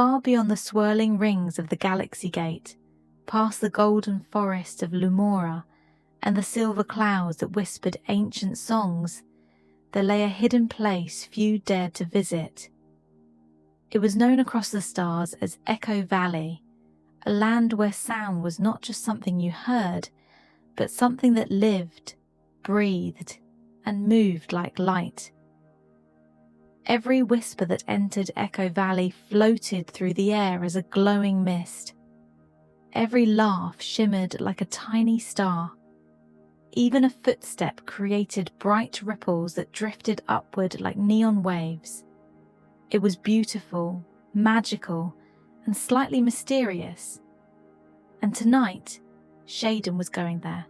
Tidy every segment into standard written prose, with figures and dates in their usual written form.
far beyond the swirling rings of the Galaxy Gate, past the golden forest of Lumora and the silver clouds that whispered ancient songs, there lay a hidden place few dared to visit. It was known across the stars as Echo Valley, a land where sound was not just something you heard, but something that lived, breathed, and moved like light. Every whisper that entered Echo Valley floated through the air as a glowing mist. Every laugh shimmered like a tiny star. Even a footstep created bright ripples that drifted upward like neon waves. It was beautiful, magical, and slightly mysterious. And tonight, Chédon was going there.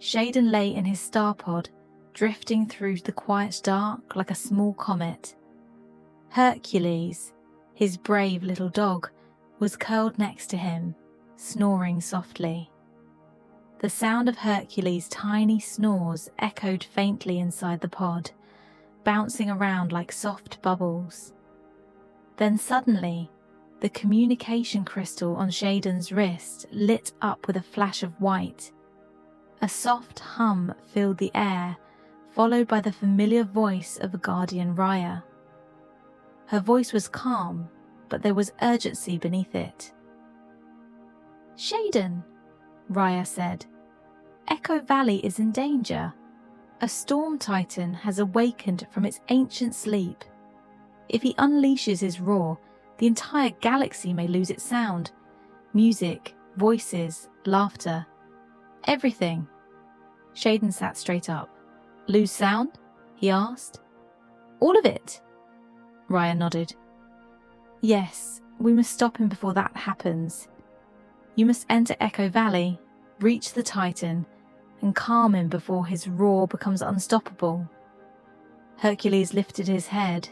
Chédon lay in his star pod, drifting through the quiet dark like a small comet. Hercules, his brave little dog, was curled next to him, snoring softly. The sound of Hercules' tiny snores echoed faintly inside the pod, bouncing around like soft bubbles. Then suddenly, the communication crystal on Chédon's wrist lit up with a flash of white. A soft hum filled the air, followed by the familiar voice of Guardian Raya. Her voice was calm, but there was urgency beneath it. "Chédon," Raya said, "Echo Valley is in danger. A storm titan has awakened from its ancient sleep. If he unleashes his roar, the entire galaxy may lose its sound. Music, voices, laughter. Everything." Chédon sat straight up. "Lose sound?" he asked. "All of it?" Raya nodded. "Yes, we must stop him before that happens. You must enter Echo Valley, reach the Titan, and calm him before his roar becomes unstoppable." Hercules lifted his head,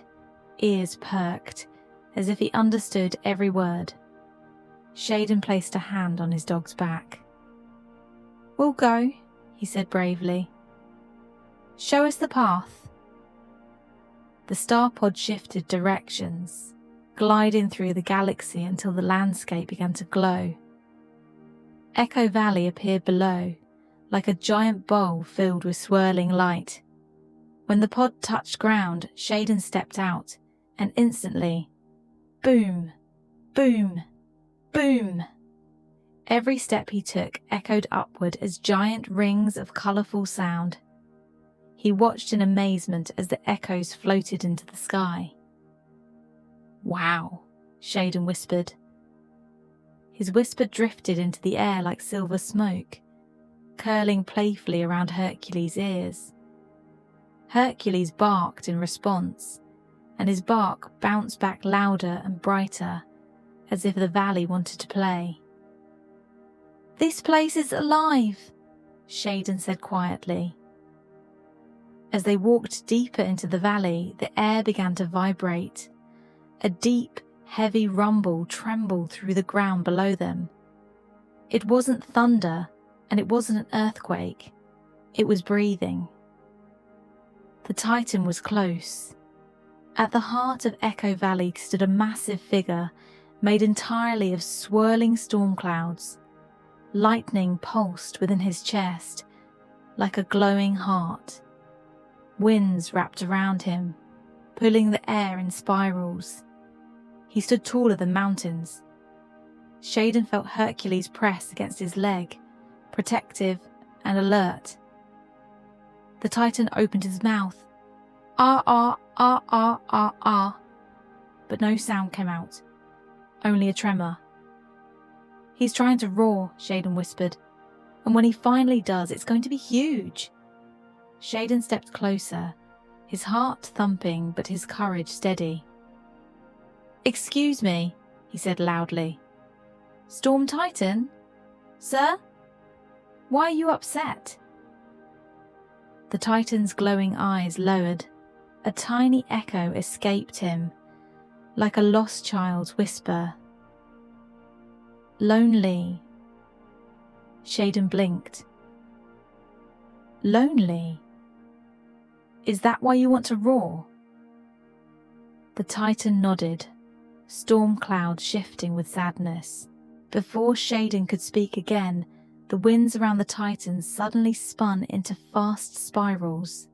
ears perked, as if he understood every word. Chédon placed a hand on his dog's back. "We'll go," he said bravely. "Show us the path." The star pod shifted directions, gliding through the galaxy until the landscape began to glow. Echo Valley appeared below, like a giant bowl filled with swirling light. When the pod touched ground, Chédon stepped out, and instantly, boom, boom, boom. Every step he took echoed upward as giant rings of colourful sound. He watched in amazement as the echoes floated into the sky. "Wow," Chédon whispered. His whisper drifted into the air like silver smoke, curling playfully around Hercules' ears. Hercules barked in response, and his bark bounced back louder and brighter, as if the valley wanted to play. "This place is alive," Chédon said quietly. As they walked deeper into the valley, the air began to vibrate. A deep, heavy rumble trembled through the ground below them. It wasn't thunder, and it wasn't an earthquake. It was breathing. The Titan was close. At the heart of Echo Valley stood a massive figure made entirely of swirling storm clouds. Lightning pulsed within his chest, like a glowing heart. Winds wrapped around him, pulling the air in spirals. He stood taller than mountains. Chédon felt Hercules press against his leg, protective and alert. The Titan opened his mouth. "Ah, ah, ah, ah, ah, ah," but no sound came out, only a tremor. "He's trying to roar," Chédon whispered, "and when he finally does, it's going to be huge." Chédon stepped closer, his heart thumping but his courage steady. "Excuse me," he said loudly. "Storm Titan? Sir? Why are you upset?" The Titan's glowing eyes lowered. A tiny echo escaped him, like a lost child's whisper. "Lonely." Chédon blinked. "Lonely? Is that why you want to roar?" The Titan nodded, storm clouds shifting with sadness. Before Chédon could speak again, the winds around the Titans suddenly spun into fast spirals.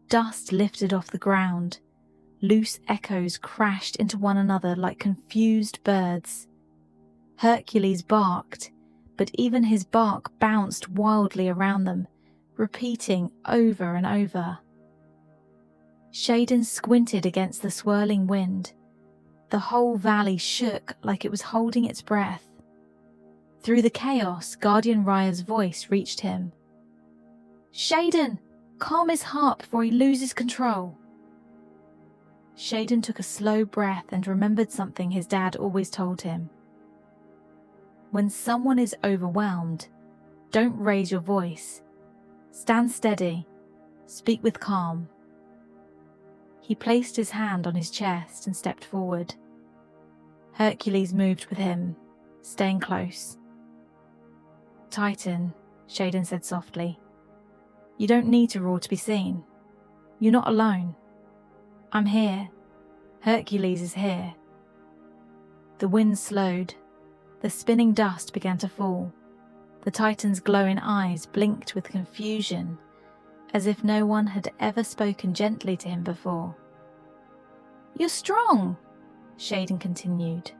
Dust lifted off the ground. Loose echoes crashed into one another like confused birds. Hercules barked, but even his bark bounced wildly around them, repeating over and over. Chédon squinted against the swirling wind. The whole valley shook like it was holding its breath. Through the chaos, Guardian Rya's voice reached him. "Chédon, calm his heart before he loses control." Chédon took a slow breath and remembered something his dad always told him. When someone is overwhelmed, don't raise your voice. Stand steady. Speak with calm. He placed his hand on his chest and stepped forward. Hercules moved with him, staying close. "Titan," Chédon said softly, "you don't need to roar to be seen. You're not alone. I'm here. Hercules is here." The wind slowed. The spinning dust began to fall. The Titan's glowing eyes blinked with confusion, as if no one had ever spoken gently to him before. "You're strong," Chédon continued.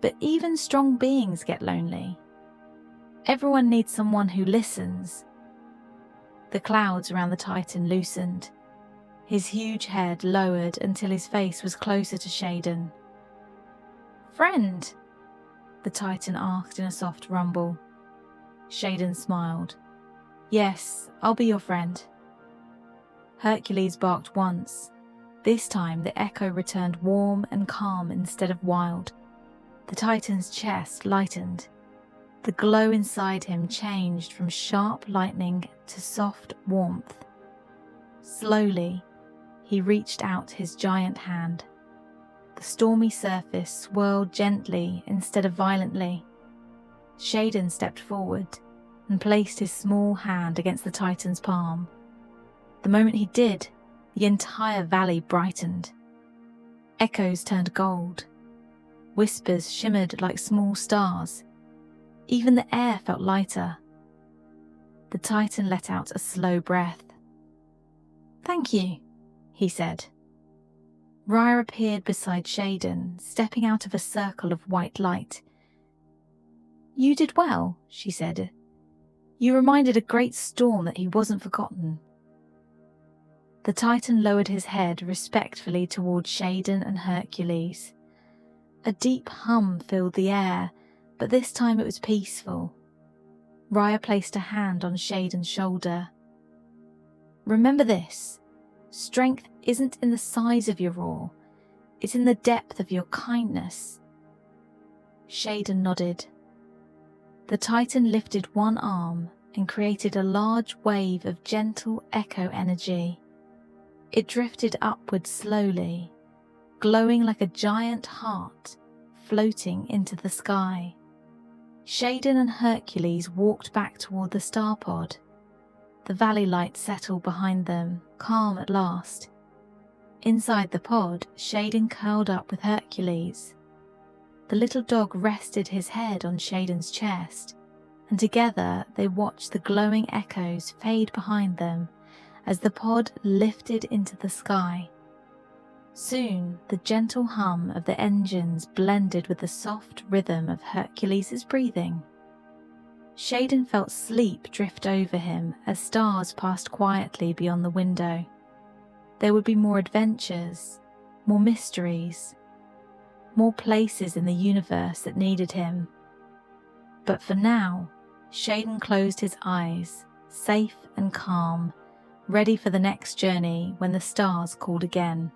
"But even strong beings get lonely. Everyone needs someone who listens." The clouds around the Titan loosened. His huge head lowered until his face was closer to Chédon. "Friend?" the Titan asked in a soft rumble. Chédon smiled. "Yes, I'll be your friend." Hercules barked once. This time the echo returned warm and calm instead of wild. The Titan's chest lightened. The glow inside him changed from sharp lightning to soft warmth. Slowly, he reached out his giant hand. The stormy surface swirled gently instead of violently. Chédon stepped forward and placed his small hand against the Titan's palm. The moment he did, the entire valley brightened. Echoes turned gold. Whispers shimmered like small stars. Even the air felt lighter. The Titan let out a slow breath. "Thank you," he said. Rya appeared beside Chédon, stepping out of a circle of white light. "You did well," she said. "You reminded a great storm that he wasn't forgotten." The Titan lowered his head respectfully toward Chédon and Hercules. A deep hum filled the air, but this time it was peaceful. Rya placed a hand on Chédon's shoulder. "Remember this. Strength isn't in the size of your roar. It's in the depth of your kindness." Chédon nodded. The Titan lifted one arm and created a large wave of gentle echo energy. It drifted upward slowly, glowing like a giant heart floating into the sky. Chédon and Hercules walked back toward the star pod. The valley light settled behind them, calm at last. Inside the pod, Chédon curled up with Hercules. The little dog rested his head on Chédon's chest, and together they watched the glowing echoes fade behind them as the pod lifted into the sky. Soon, the gentle hum of the engines blended with the soft rhythm of Hercules' breathing. Chédon felt sleep drift over him as stars passed quietly beyond the window. There would be more adventures, more mysteries, more places in the universe that needed him. But for now, Chédon closed his eyes, safe and calm, ready for the next journey when the stars called again.